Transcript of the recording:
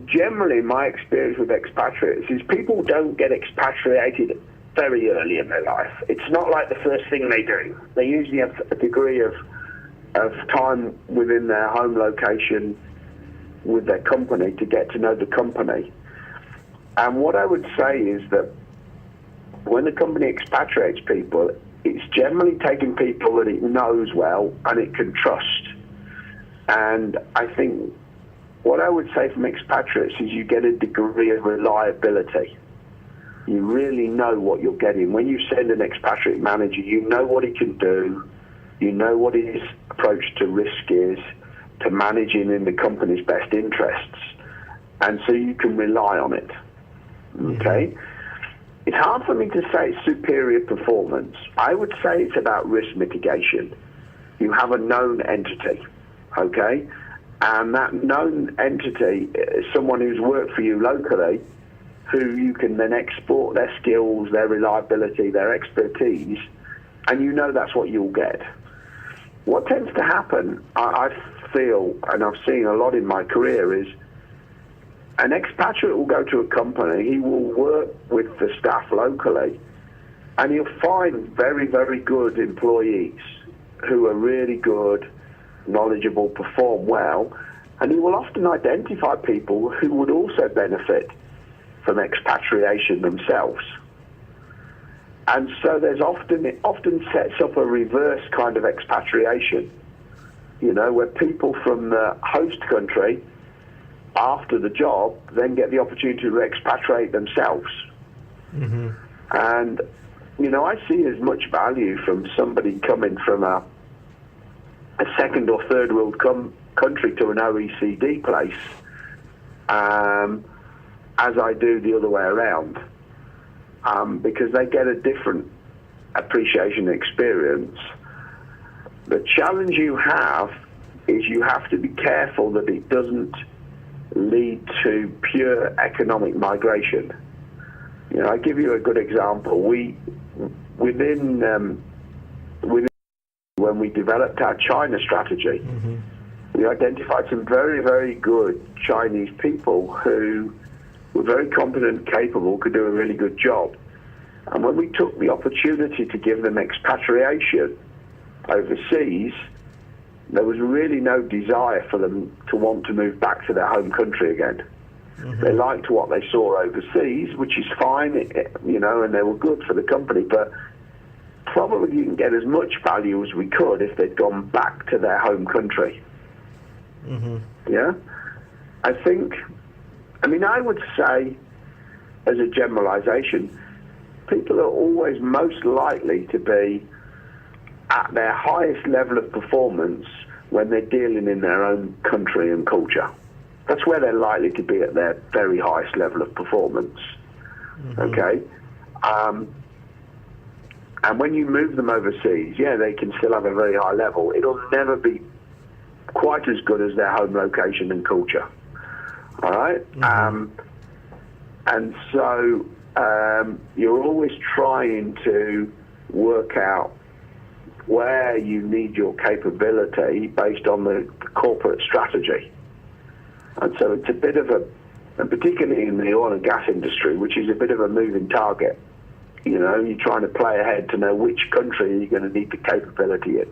generally, my experience with expatriates is people don't get expatriated very early in their life. It's not like the first thing they do. They usually have a degree of time within their home location with their company to get to know the company. And what I would say is that when the company expatriates people, it's generally taking people that it knows well and it can trust. And I think what I would say from expatriates is you get a degree of reliability. You really know what you're getting. When you send an expatriate manager, you know what he can do, you know what his approach to risk is, to managing in the company's best interests, and so you can rely on it. Okay? It's hard for me to say it's superior performance. I would say it's about risk mitigation. You have a known entity, okay? And that known entity is someone who's worked for you locally, who you can then export their skills, their reliability, their expertise, and you know that's what you'll get. What tends to happen, I feel, and I've seen a lot in my career, is an expatriate will go to a company, he will work with the staff locally, and he'll find very, very good employees who are really good, knowledgeable, perform well, and he will often identify people who would also benefit from expatriation themselves. And so it often sets up a reverse kind of expatriation, you know, where people from the host country, after the job, then get the opportunity to expatriate themselves. And, you know, I see as much value from somebody coming from a second or third world country to an OECD place as I do the other way around, because they get a different appreciation experience. The challenge you have is you have to be careful that it doesn't lead to pure economic migration. You know, I give you a good example. Within when we developed our China strategy, we identified some very, very good Chinese people who were very competent, capable, could do a really good job. And when we took the opportunity to give them expatriation overseas, there was really no desire for them to want to move back to their home country again. They liked what they saw overseas, which is fine, you know, and they were good for the company, but probably didn't get as much value as we could if they'd gone back to their home country. Yeah? I would say, as a generalization, people are always most likely to be at their highest level of performance when they're dealing in their own country and culture. That's where they're likely to be at their very highest level of performance. Okay? And when you move them overseas, yeah, they can still have a very high level. It'll never be quite as good as their home location and culture. All right? And so you're always trying to work out where you need your capability based on the corporate strategy. And so it's a bit of and particularly in the oil and gas industry, which is a bit of a moving target. You know, you're trying to play ahead to know which country you're going to need the capability in.